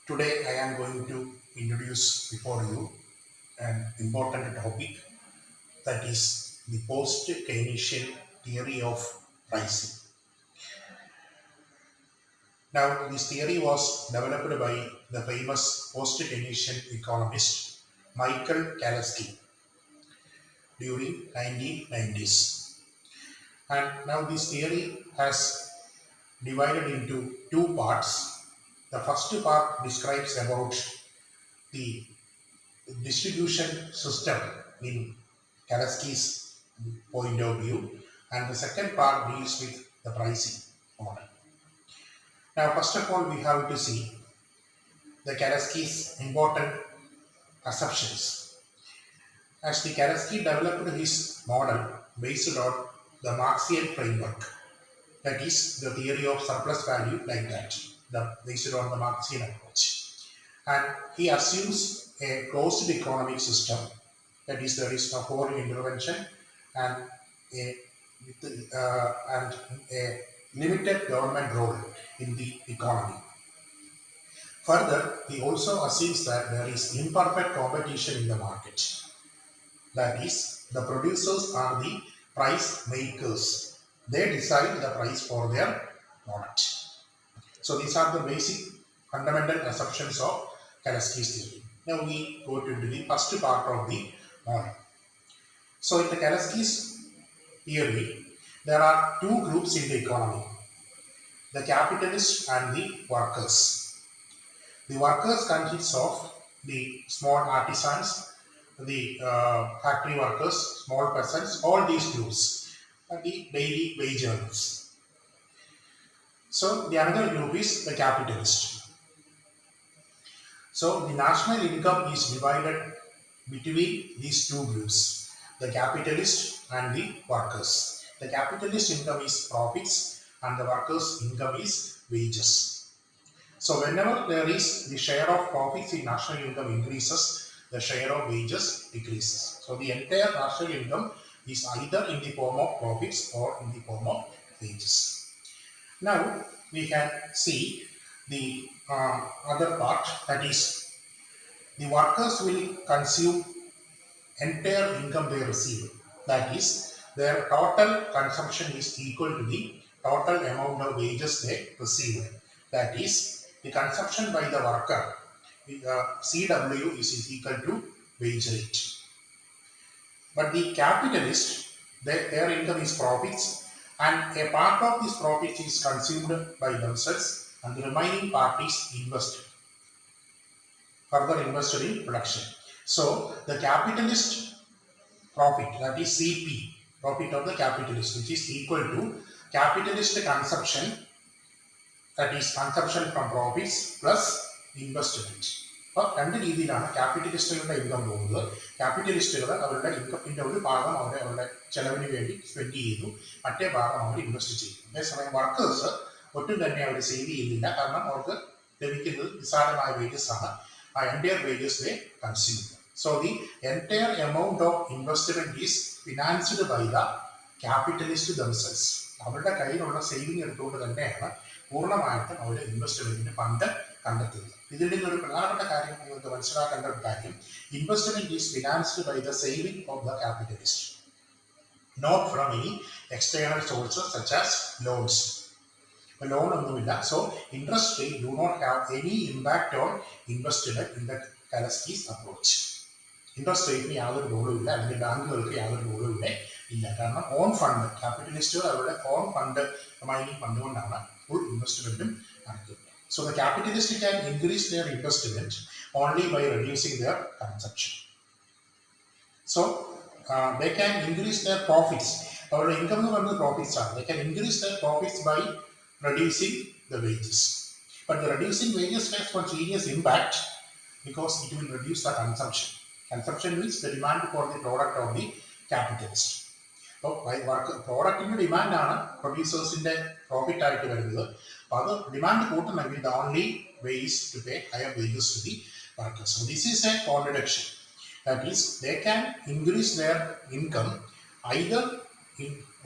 Today I am going to introduce before you an important topic, that is the post-Keynesian theory of pricing. Now this theory was developed by the famous post-Keynesian economist Michael Kalasky during 1990s. And now this theory has divided into two parts. The first part describes about the distribution system in Kalasky's point of view, and the second part deals with the pricing model. Now, first of all, we have to see the Kalasky's important assumptions. As the Kalasky developed his model based on the Marxian framework, that is the theory of surplus value, like that, based on the Marxian approach, and he assumes a closed economic system, that is there is no foreign intervention and a, and a limited government role in the economy. Further, he also assumes that there is imperfect competition in the market. That is, the producers are the price makers. They decide the price for their product. So these are the basic fundamental assumptions of Kalasky's theory. Now we go to the first part of the model. So in the Kalasky's theory, there are two groups in the economy: the capitalists and the workers. The workers consist of the small artisans, the factory workers, small peasants, all these groups, and the daily wage earners. So the another group is the capitalist. So the national income is divided between these two groups, the capitalist and the workers. The capitalist income is profits and the workers' income is wages. So whenever there is the share of profits in national income increases, the share of wages decreases. So the entire national income is either in the form of profits or in the form of wages. Now we can see the other part, that is the workers will consume entire income they receive. That is, their total consumption is equal to the total amount of wages they receive. That is, the consumption by the worker, CW is equal to wage rate. But the capitalist, their income is profits, and a part of this profit is consumed by themselves, and the remaining part is further invested in production. So the capitalist profit, that is CP, profit of the capitalist, which is equal to capitalist consumption, that is consumption from profits plus investment. അപ്പോൾ രണ്ട് രീതിയിലാണ് ക്യാപിറ്റലിസ്റ്റുകളുടെ income പോകുന്നത്. ക്യാപിറ്റലിസ്റ്റുകൾ അവരുടെ ഇൻകത്തിൻ്റെ ഒരു ഭാഗം അവരുടെ ചെലവിന് വേണ്ടി സ്പെൻഡ് ചെയ്യുന്നു, മറ്റേ ഭാഗം അവർ ഇൻവെസ്റ്റ് ചെയ്യുന്നു. അതേസമയം വർക്കേഴ്സ് ഒട്ടും തന്നെ അവർ സേവ് ചെയ്യുന്നില്ല, കാരണം അവർക്ക് ലഭിക്കുന്നത് നിസ്സാരമായ വേജസ് ആണ്. ആ entire wages they consume. So the entire amount of investment is financed by the capitalist themselves. അവരുടെ കയ്യിലുള്ള സേവിങ് എടുത്തുകൊണ്ട് തന്നെയാണ് പൂർണ്ണമായിട്ടും അവരുടെ ഇൻവെസ്റ്റ്മെന്റിന് ഫണ്ട് കണ്ടെത്തുന്നത്. ഇതിൽ നിന്നൊരു പ്രധാനപ്പെട്ട കാര്യം നിങ്ങൾക്ക് മനസ്സിലാക്കേണ്ട ഒരു കാര്യം, investment is financed by the saving of the capitalist, not from any external sources such as loans. Loan ഒന്നുമില്ല. So interest rate do not have any impact on investment in the Kalasky's approach. Interest റേറ്റിന് യാതൊരു റോളും ഇല്ല, അല്ലെങ്കിൽ ബാങ്കുകൾക്ക് യാതൊരു റോളും ഇല്ല. കാരണം ഓൺ ഫണ്ട്, ക്യാപിറ്റലിസ്റ്റുകൾ അവരുടെ ഓൺ ഫണ്ട് റിമൈനിങ് ഫണ്ട് കൊണ്ടാണ് ഫുൾ ഇൻവെസ്റ്റ്മെന്റും നടത്തുന്നത്. So the capitalist can increase their investment only by reducing their consumption. So they can increase their profits. അവരുടെ ഇൻകം എന്ന് പറയുന്നത് പ്രോഫിറ്റ്സ് ആണ്. They can increase their profits by reducing the wages. But the reducing wages has one serious impact because it will reduce the consumption. Consumption means the demand for the product of the capitalist. So, പ്രോഡക്റ്റിന്റെ ഡിമാൻഡാണ് പ്രൊഡ്യൂസേഴ്സിന്റെ profit ആയിട്ട് വരുന്നത്. അപ്പോൾ അത് demand കൂട്ടണമെങ്കിൽ the only way is to pay higher wages to the workers. So this is a contradiction. That is, they can increase their income either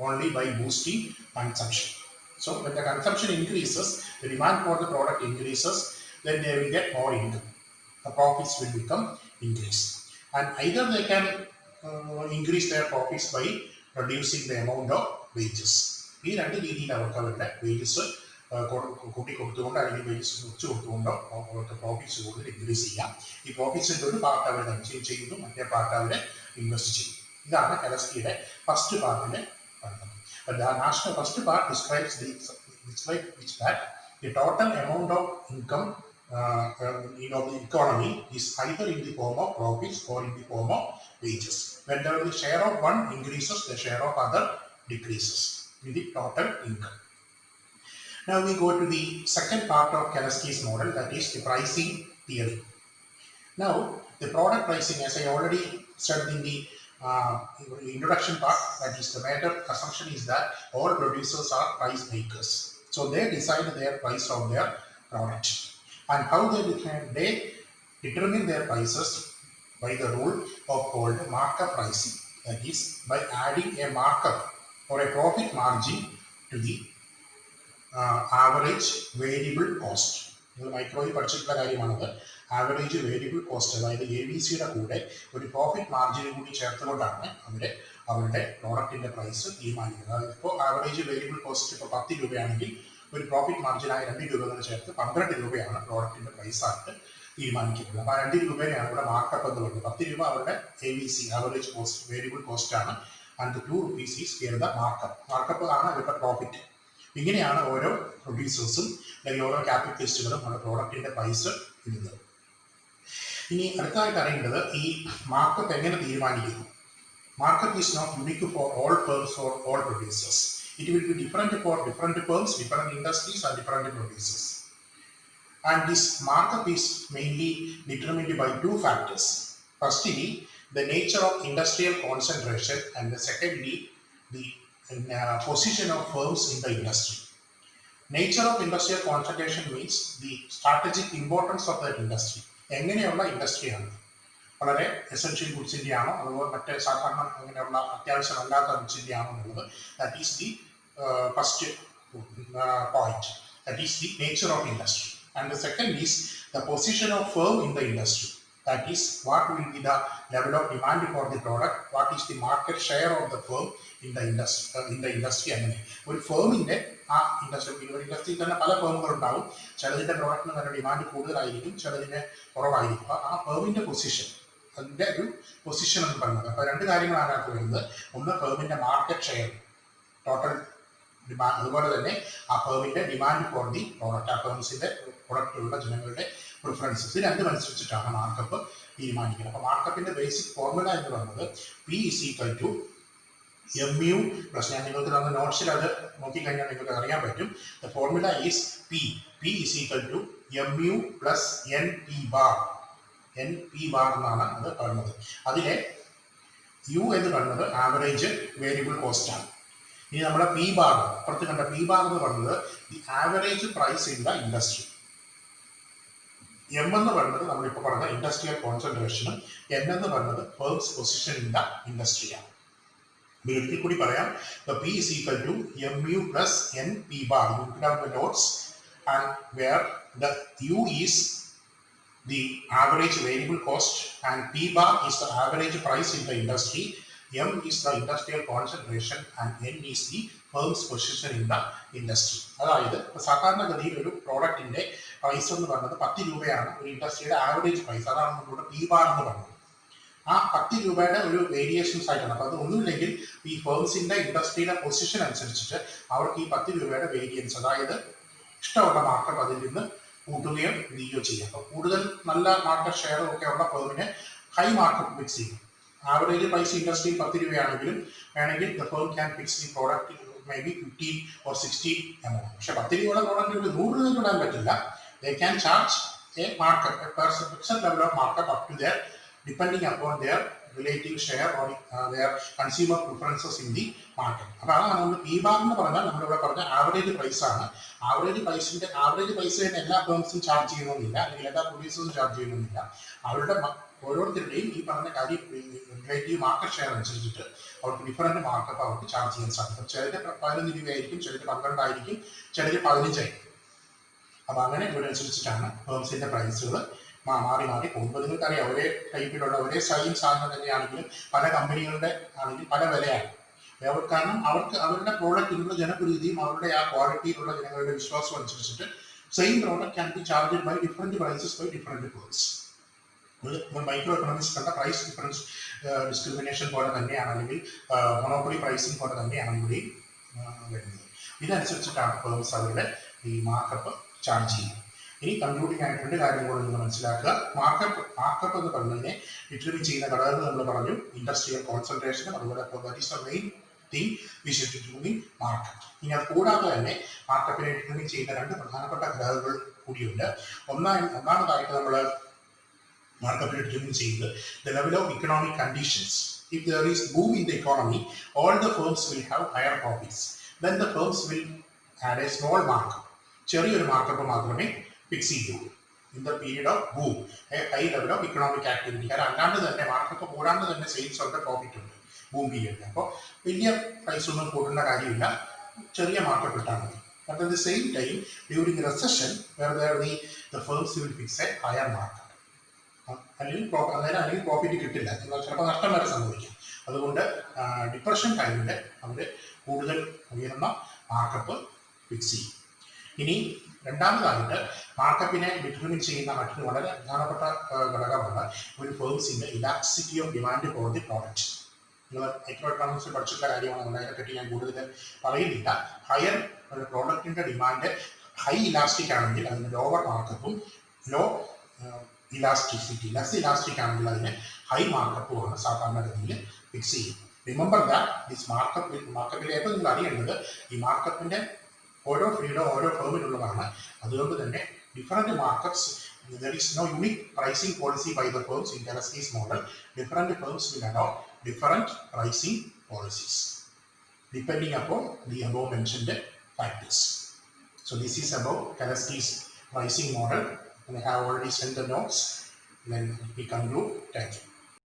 only by boosting consumption. So when the consumption increases, the demand for the product increases, then they will get more income. The profits will become increased. And either they can increase their profits by reducing the amount of wages. ഈ രണ്ട് രീതിയിൽ അവർക്ക് അവരുടെ wages കൂട്ടി കൊടുത്തുകൊണ്ട് അല്ലെങ്കിൽ wages കുറച്ച് കൊടുത്തുകൊണ്ടോ അവർക്ക് പ്രോഫിറ്റ്സ് കൂടുതൽ ഇൻക്രീസ് ചെയ്യാം. ഈ പ്രോഫിറ്റ്സിൻ്റെ ഒരു പാർട്ട് അവർ കൺസ്യൂം ചെയ്യുന്നു, മറ്റേ പാർട്ട് അവർ ഇൻവെസ്റ്റ് ചെയ്യും. ഇതാണ് കെലസ്കിയുടെ ഫസ്റ്റ് പാർട്ടിന്റെ പഠനം. The national first part describes that the total amount of income of the economy is either in the form of profits or in the form of wages. When the share of one increases, the share of other decreases in the total income. Now we go to the second part of Kalasky's model, that is the pricing theory. Now the product pricing, as I already said in the introduction part, that is the major assumption is that all producers are price makers. So they decide their price of their product. And how they determine their prices by the rule of called markup pricing. That is by adding a markup or a profit margin to the average variable cost. മൈക്രോയിൽ പഠിച്ചിട്ടുള്ള കാര്യമാണത്. Average variable cost, അതായത് ABC-യുടെ കൂടെ ഒരു profit മാർജിനും കൂടി ചേർത്തുകൊണ്ടാണ് അവരുടെ പ്രോഡക്റ്റിന്റെ price തീരുമാനിക്കുന്നത്. അതായത് ഇപ്പോൾ ആവറേജ് വേരിയബിൾ കോസ്റ്റ് ഇപ്പോൾ 10 രൂപയാണെങ്കിൽ ഒരു പ്രോഫിറ്റ് മാർജിനായ 2 രൂപ തന്നെ ചേർത്ത് 12 രൂപയാണ് പ്രോഡക്റ്റിന്റെ പ്രൈസ് ആയിട്ട് തീരുമാനിക്കുന്നത്. അപ്പോൾ ആ 2 രൂപയാണ് ഇവിടെ മാർക്കപ്പ് എന്ന് പറയുന്നത്. 10 രൂപ അവരുടെ ABC average cost variable cost ആണ്. And 2 rupees is here the markup ആണ് അവരുടെ പ്രോഫിറ്റ്. ഇങ്ങനെയാണ് ഓരോ പ്രൊഡ്യൂസേഴ്സും അല്ലെങ്കിൽ ഓരോ ക്യാപിറ്റലിസ്റ്റുകളും അവരുടെ പ്രോഡക്റ്റിന്റെ പ്രൈസ് ഇടുന്നത്. ഇനി അടുത്തതായിട്ട് അറിയേണ്ടത് ഈ മാർക്കപ്പ് എങ്ങനെ തീരുമാനിക്കുന്നു. Markup is not unique for all firms or all producers. It will be different for different firms, different industries and different producers. And this markup is mainly determined by two factors. Firstly, the nature of industrial concentration, and the secondly, the position of firms in the industry. Nature of industrial concentration means the strategic importance of that industry. എങ്ങനെയുള്ള ഇൻഡസ്ട്രിയാണ്, വളരെ essential ഗുഡ്സിൻ്റെ ആണോ അതുപോലെ മറ്റേ സാധാരണ അങ്ങനെയുള്ള അത്യാവശ്യമല്ലാത്ത ഗുഡ്സിൻ്റെ ആണോ എന്നുള്ളത്, that is the first point, that is the nature of industry. And the second is the position of firm in the industry, that is what will be the level of demand for the product, what is the market share of the firm in the industry. അങ്ങനെ ഒരു ഫേമിൻ്റെ ആ ഇൻഡസ്ട്രിയിൽ തന്നെ പല ഫേമുകൾ ഉണ്ടാവും. ചിലതിൻ്റെ പ്രോഡക്റ്റിന് തന്നെ demand കൂടുതലായിരിക്കും, ചിലതിന് കുറവായിരിക്കും. അപ്പോൾ ആ ഫേമിൻ്റെ പൊസിഷൻ, അതിൻ്റെ ഒരു പൊസിഷൻ എന്ന് പറയുന്നത്. അപ്പോൾ രണ്ട് കാര്യങ്ങളാണ് അതിനകത്ത് വരുന്നത്. ഒന്ന് ഫേമിൻ്റെ മാർക്കറ്റ് ഷെയർ, ടോട്ടൽ ഡിമാൻഡ്, അതുപോലെ തന്നെ ആ ഫേമിൻ്റെ ഡിമാൻഡ് ഫോർ ദി പ്രോഡക്റ്റ്, ആ ഫേംസിൻ്റെ പ്രൊഡക്റ്റിലുള്ള ജനങ്ങളുടെ പ്രിഫറൻസസ്, ഇത് രണ്ടും അനുസരിച്ചിട്ടാണ് മാർക്കപ്പ് തീരുമാനിക്കുന്നത്. അപ്പോൾ മാർക്കപ്പിൻ്റെ ബേസിക് ഫോർമുല എന്ന് പറയുന്നത് P is equal to MU plus, ഞാൻ നിങ്ങൾക്ക് തന്ന നോട്ട്സിൽ അത് നോക്കിക്കഴിഞ്ഞാൽ നിങ്ങൾക്ക് അറിയാൻ പറ്റും. The formula is P is equal to MU plus NP bar. NP bar എന്നാണ് അത് പറയുന്നത്. അതിലെ U എന്ന് പറയുന്നത് ആവറേജ് വേരിയബിൾ കോസ്റ്റ് ആണ്. ഇനി നമ്മുടെ P bar, അപ്പുറത്ത് കണ്ട P bar എന്ന് പറയുന്നത് the average price in the industry. M എന്ന് പറയുന്നത് നമ്മളിപ്പോൾ പറഞ്ഞ ഇൻഡസ്ട്രിയൽ കോൺസെൻട്രേഷനും N എന്ന് പറയുന്നത് ഫേംസ് പൊസിഷൻ ഇൻ ദ ഇൻഡസ്ട്രിയാണ്. ഒരിക്കൽ കൂടി പറയാം. P is equal to MU plus NP bar. You put down the notes, and where the U is the average variable cost and P bar is the average price in the industry. M is the industrial concentration and N is the firm's position in the industry. അതായത് സാധാരണഗതിയിൽ ഒരു പ്രോഡക്റ്റിന്റെ price എന്ന് പറയുന്നത് 10 രൂപയാണ് ഒരു ഇൻഡസ്ട്രിയുടെ average price. അതാണ് നമ്മളുടെ P bar എന്ന് പറയുന്നത്. ആ 10 രൂപയുടെ ഒരു വേരിയേഷൻസ് ആയിട്ടാണ്. അപ്പോൾ അത് ഒന്നുമില്ലെങ്കിൽ ഈ ഫേംസിന്റെ ഇൻഡസ്ട്രിയുടെ പൊസിഷൻ അനുസരിച്ചിട്ട് അവർക്ക് ഈ 10 രൂപയുടെ വേരിയൻസ്, അതായത് ഇഷ്ടമുള്ള മാർക്കറ്റ് അതിൽ നിന്ന് കൂട്ടുകയോ ഇടിക്കുകയോ ചെയ്യാം. അപ്പോൾ കൂടുതൽ നല്ല മാർക്കറ്റ് ഷെയറും ഒക്കെ ഉള്ള ഫേമിന് ഹൈ മാർക്കറ്റ് ഫിക്സ് ചെയ്യും. ആവറേജ് പ്രൈസ് ഇൻഡസ്ട്രിയിൽ 10 രൂപയാണെങ്കിലും വേണമെങ്കിൽ the firm can fix the product may be 15 or 16 amount. പക്ഷെ 10 രൂപയുടെ പ്രോഡക്റ്റ് 100 രൂപ ഇടാൻ പറ്റില്ല. They can charge a market fixed level of market up to their depending upon their relative share or their consumer preferences in the market. അപ്പോൾ അതാണ് നമ്മൾ P bar എന്ന് പറഞ്ഞാൽ നമ്മളിവിടെ പറഞ്ഞ ആവറേജ് പ്രൈസ് ആണ്. ആവറേജ് പ്രൈസ് തന്നെ എല്ലാ ഫേംസും ചാർജ് ചെയ്യണമെന്നില്ല, അല്ലെങ്കിൽ എല്ലാ പ്രൊഡ്യൂസേഴ്സും ചാർജ് ചെയ്യണമെന്നില്ല. അവരുടെ ഓരോരുത്തരുടെയും ഈ പറഞ്ഞ കാര്യം റിലേറ്റീവ് മാർക്കറ്റ് ഷെയർ അനുസരിച്ചിട്ട് അവർക്ക് ഡിഫറൻറ്റ് മാർക്കപ്പ് അവർക്ക് ചാർജ് ചെയ്യാൻ സാധിക്കും. ചിലര് 11 രൂപയായിരിക്കും, ചിലര് 12 ആയിരിക്കും, ചിലര് 15 ആയിരിക്കും. അപ്പോൾ അങ്ങനെ ഇതിനനുസരിച്ചിട്ടാണ് ഫേംസിൻ്റെ പ്രൈസുകൾ മാറി മാറി പോകുമ്പോൾ നിങ്ങൾക്കറിയാം ഒരേ ടൈപ്പിലുള്ള ഒരേ സെയിം സാധനം തന്നെയാണെങ്കിലും പല കമ്പനികളുടെ ആണെങ്കിലും പല വിലയാണ്. കാരണം അവർക്ക് അവരുടെ പ്രോഡക്റ്റിനുള്ള ജനപ്രീതിയും അവരുടെ ആ ക്വാളിറ്റിയിലുള്ള ജനങ്ങളുടെ വിശ്വാസം അനുസരിച്ചിട്ട് same product can be charged by different prices by different firms. Microeconomics കണ്ട പ്രൈസ് ഡിഫറൻസ് ഡിസ്ക്രിമിനേഷൻ പോലെ തന്നെയാണ്, അല്ലെങ്കിൽ മൊണോപ്പൊളി പ്രൈസിങ് പോലെ തന്നെയാണ് ഇവിടെയും വരുന്നത്. ഇതനുസരിച്ചിട്ടാണ് ഫേംസ് അവരുടെ ഈ മാർക്കപ്പ് ചാർജ് ചെയ്യുന്നത്. ഇനി കൺക്ലൂഡിംഗ് ആയിട്ട് രണ്ട് കാര്യങ്ങൾ നിങ്ങൾ മനസ്സിലാക്കുക. മാർക്കപ്പ് എന്ന് പറഞ്ഞതിനെ ഡിറ്റർമിൻ ചെയ്യുന്ന ഘടകങ്ങൾ നമ്മൾ പറഞ്ഞു, ഇൻഡസ്ട്രിയൽ കോൺസെൻട്രേഷനും അതുപോലെ that is the main thing we should determine market. ഇനി അത് കൂടാതെ തന്നെ മാർക്കറ്റിനെ ഡിറ്റർമിൻ ചെയ്യുന്ന രണ്ട് പ്രധാനപ്പെട്ട ഘടകങ്ങൾ കൂടിയുണ്ട്. ഒന്നാമതായിട്ട് നമ്മൾ മാർക്കറ്റിനെ ഡിറ്റർമിൻ ചെയ്യുന്നത് the level of economic conditions. If there is boom in the economy, all the firms will have higher profits. Then the firms will add a small markup. ചെറിയൊരു മാർക്കപ്പ് മാത്രമേ ഫിക്സ് ചെയ്യുള്ളൂ in the period of boom, high level of economic activity. കാരണം അല്ലാണ്ട് തന്നെ markup കൂടാണ്ട് തന്നെ sales ഒക്കെ profit ഉണ്ട് ബൂം പീരീഡിൽ. അപ്പോൾ വലിയ പ്രൈസ് ഒന്നും കൂട്ടേണ്ട കാര്യമില്ല, ചെറിയ മാർക്കപ്പ് ഇട്ടാൽ മതി. But at the same time during recession the firms will fix a higher markup. അല്ലെങ്കിൽ പ്രോഫിറ്റ് കിട്ടില്ല, ചിലപ്പോൾ നഷ്ടം വരെ സംഭവിക്കാം. അതുകൊണ്ട് ഡിപ്രഷൻ ടൈമിൽ അവർ കൂടുതൽ ഉയർന്ന മാർക്കപ്പ് ഫിക്സ് ചെയ്യും. ഇനി രണ്ടാമതായിട്ട് മാർക്കപ്പിനെ ഡിറ്റർമിൻ ചെയ്യുന്ന മറ്റൊരു വളരെ പ്രധാനപ്പെട്ട ഘടകമാണ് ഒരു ഫേംസിൻ്റെ elasticity of demand for the product. നിങ്ങൾ മൈക്രോ എക്കണോമിക്സിൽ പഠിച്ചിട്ടുള്ള കാര്യമാണ്, അതിനെപ്പറ്റി ഞാൻ കൂടുതൽ പറയുന്നില്ല. ഹയർ ഒരു പ്രോഡക്റ്റിൻ്റെ ഡിമാൻഡ് ഹൈ ഇലാസ്റ്റിക് ആണെങ്കിൽ അതിന് ലോവർ മാർക്കപ്പും, ലോ ഇലാസ്റ്റിസിറ്റി ലെസ് ഇലാസ്റ്റിക് ആണെങ്കിൽ അതിന് ഹൈ മാർക്കപ്പുമാണ് സാധാരണഗതിയിൽ ഫിക്സ് ചെയ്യുന്നത്. റിമെമ്പർ ദാറ്റ് ദിസ് മാർക്കപ്പിൽ ഏറ്റവും നിങ്ങൾ അറിയേണ്ടത് ഈ മാർക്കപ്പിൻ്റെ ഓരോ ഫീൽഡും ഓരോ ഫേമിലുള്ളതാണ്. അതുകൊണ്ട് തന്നെ different markups, there is no unique pricing policy by the firms in Kalski's model. Different firms will adopt different pricing policies depending upon the above mentioned factors. So this is about Kalski's pricing model, and I have already sent the notes. Then we conclude. Thank you.